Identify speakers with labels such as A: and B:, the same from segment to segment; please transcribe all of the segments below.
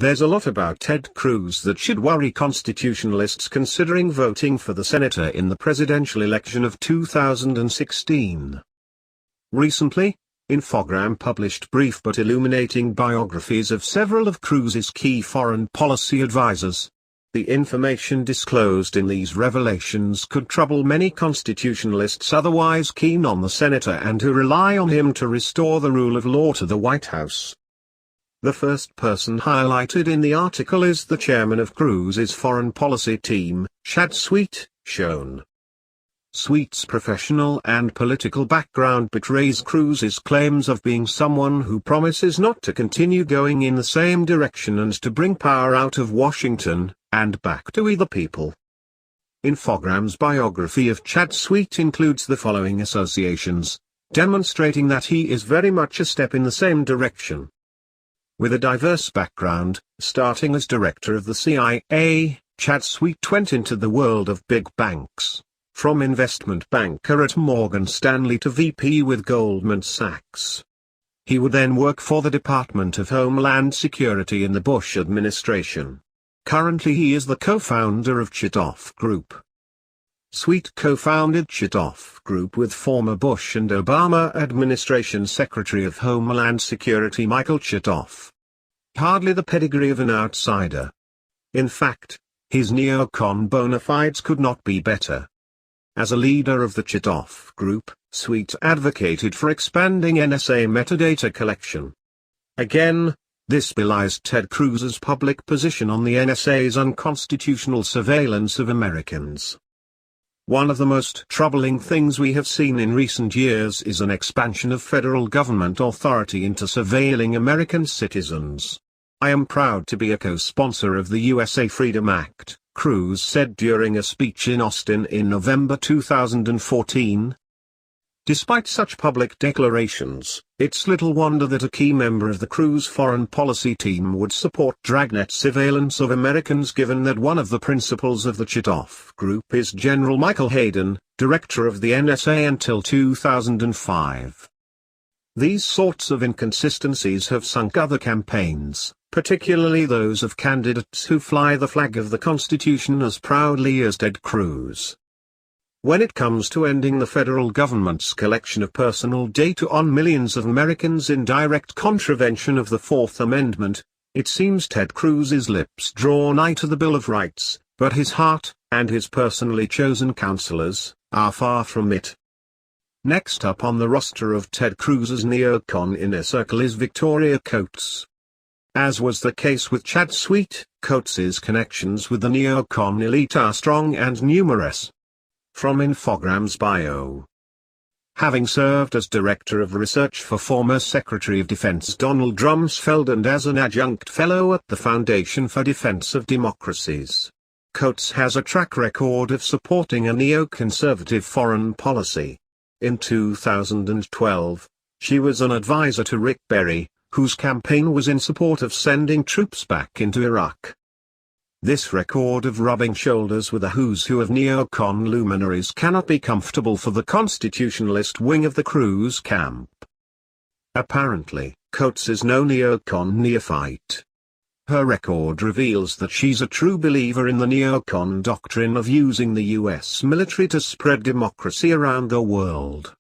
A: There's a lot about Ted Cruz that should worry constitutionalists considering voting for the senator in the presidential election of 2016. Recently, Infogram published brief but illuminating biographies of several of Cruz's key foreign policy advisors. The information disclosed in these revelations could trouble many constitutionalists otherwise keen on the senator and who rely on him to restore the rule of law to the White House. The first person highlighted in the article is the chairman of Cruz's foreign policy team, Chad Sweet, shown. Sweet's professional and political background betrays Cruz's claims of being someone who promises not to continue going in the same direction and to bring power out of Washington, and back to we the people. Infogram's biography of Chad Sweet includes the following associations, demonstrating that he is very much a step in the same direction. With a diverse background, starting as director of the CIA, Chad Sweet went into the world of big banks, from investment banker at Morgan Stanley to VP with Goldman Sachs. He would then work for the Department of Homeland Security in the Bush administration. Currently he is the co-founder of Chitoff Group. Sweet co-founded Chitoff Group with former Bush and Obama administration Secretary of Homeland Security Michael Chitoff. Hardly the pedigree of an outsider. In fact, his neocon bona fides could not be better. As a leader of the Chitoff Group, Sweet advocated for expanding NSA metadata collection. Again, this belies Ted Cruz's public position on the NSA's unconstitutional surveillance of Americans. One of the most troubling things we have seen in recent years is an expansion of federal government authority into surveilling American citizens. I am proud to be a co-sponsor of the USA Freedom Act, Cruz said during a speech in Austin in November 2014. Despite such public declarations, it's little wonder that a key member of the Cruz foreign policy team would support dragnet surveillance of Americans given that one of the principals of the Chitoff Group is General Michael Hayden, director of the NSA until 2005. These sorts of inconsistencies have sunk other campaigns, particularly those of candidates who fly the flag of the Constitution as proudly as Ted Cruz. When it comes to ending the federal government's collection of personal data on millions of Americans in direct contravention of the Fourth Amendment, it seems Ted Cruz's lips draw nigh to the Bill of Rights, but his heart, and his personally chosen counselors, are far from it. Next up on the roster of Ted Cruz's neocon inner circle is Victoria Coates. As was the case with Chad Sweet, Coates's connections with the neocon elite are strong and numerous. From Infogram's bio. Having served as Director of Research for former Secretary of Defense Donald Rumsfeld and as an adjunct fellow at the Foundation for Defense of Democracies, Coates has a track record of supporting a neoconservative foreign policy. In 2012, she was an advisor to Rick Perry, whose campaign was in support of sending troops back into Iraq. This record of rubbing shoulders with a who's who of neocon luminaries cannot be comfortable for the constitutionalist wing of the Cruz camp. Apparently, Coates is no neocon neophyte. Her record reveals that she's a true believer in the neocon doctrine of using the US military to spread democracy around the world.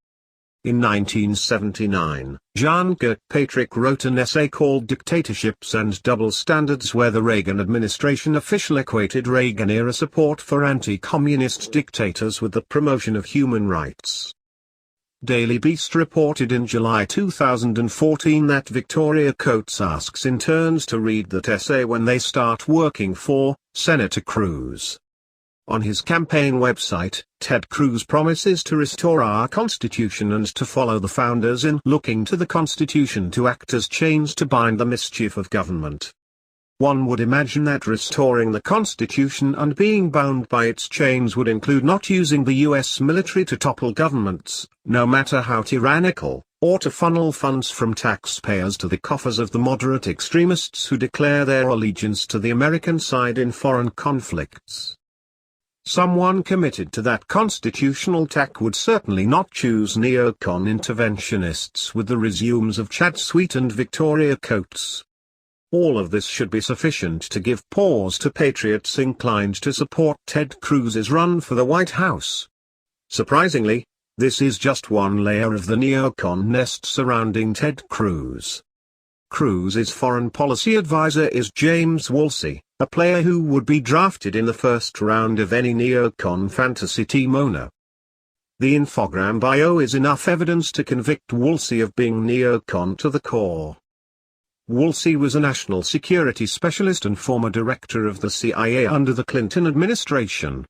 A: In 1979, Jan Kirkpatrick wrote an essay called Dictatorships and Double Standards where the Reagan administration official equated Reagan-era support for anti-communist dictators with the promotion of human rights. Daily Beast reported in July 2014 that Victoria Coates asks interns to read that essay when they start working for Senator Cruz. On his campaign website, Ted Cruz promises to restore our Constitution and to follow the founders in looking to the Constitution to act as chains to bind the mischief of government. One would imagine that restoring the Constitution and being bound by its chains would include not using the US military to topple governments, no matter how tyrannical, or to funnel funds from taxpayers to the coffers of the moderate extremists who declare their allegiance to the American side in foreign conflicts. Someone committed to that constitutional tack would certainly not choose neocon interventionists with the resumes of Chad Sweet and Victoria Coates. All of this should be sufficient to give pause to patriots inclined to support Ted Cruz's run for the White House. Surprisingly, this is just one layer of the neocon nest surrounding Ted Cruz. Cruz's foreign policy advisor is James Woolsey, a player who would be drafted in the first round of any neocon fantasy team owner. The Infogram bio is enough evidence to convict Woolsey of being neocon to the core. Woolsey was a national security specialist and former director of the CIA under the Clinton administration.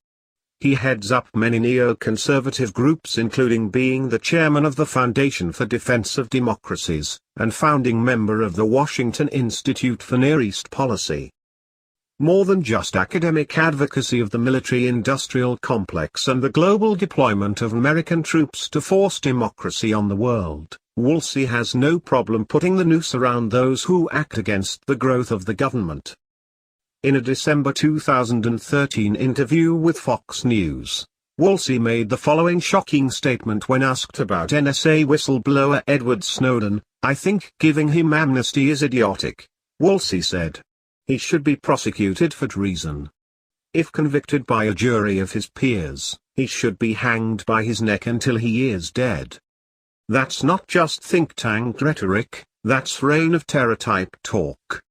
A: He heads up many neoconservative groups, including being the chairman of the Foundation for Defense of Democracies, and founding member of the Washington Institute for Near East Policy. More than just academic advocacy of the military-industrial complex and the global deployment of American troops to force democracy on the world, Woolsey has no problem putting the noose around those who act against the growth of the government. In a December 2013 interview with Fox News, Woolsey made the following shocking statement when asked about NSA whistleblower Edward Snowden: "I think giving him amnesty is idiotic." Woolsey said, "He should be prosecuted for treason. If convicted by a jury of his peers, he should be hanged by his neck until he is dead." That's not just think tank rhetoric, that's reign of terror type talk.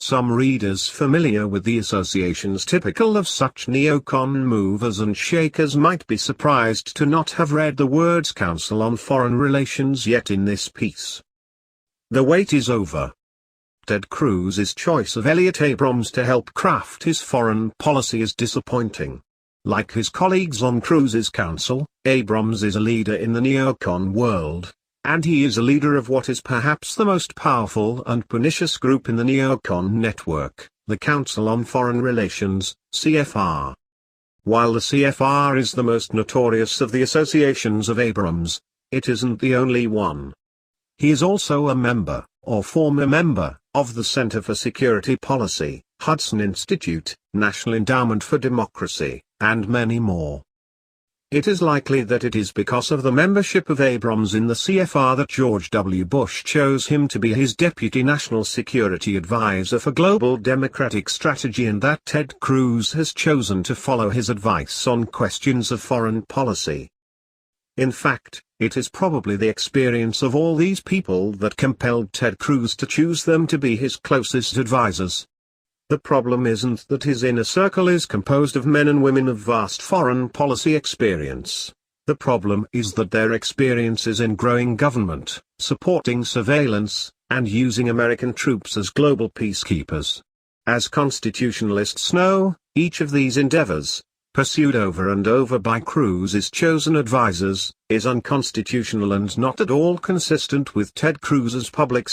A: Some readers familiar with the associations typical of such neocon movers and shakers might be surprised to not have read the words Council on Foreign Relations yet in this piece. The wait is over. Ted Cruz's choice of Elliott Abrams to help craft his foreign policy is disappointing. Like his colleagues on Cruz's council, Abrams is a leader in the neocon world, and he is a leader of what is perhaps the most powerful and pernicious group in the neocon network, the Council on Foreign Relations, CFR. While the CFR is the most notorious of the associations of Abrams, it isn't the only one. He is also a member, or former member, of the Center for Security Policy, Hudson Institute, National Endowment for Democracy, and many more. It is likely that it is because of the membership of Abrams in the CFR that George W. Bush chose him to be his deputy national security advisor for global democratic strategy, and that Ted Cruz has chosen to follow his advice on questions of foreign policy. In fact, it is probably the experience of all these people that compelled Ted Cruz to choose them to be his closest advisors. The problem isn't that his inner circle is composed of men and women of vast foreign policy experience. The problem is that their experience is in growing government, supporting surveillance, and using American troops as global peacekeepers. As constitutionalists know, each of these endeavors, pursued over and over by Cruz's chosen advisors, is unconstitutional and not at all consistent with Ted Cruz's public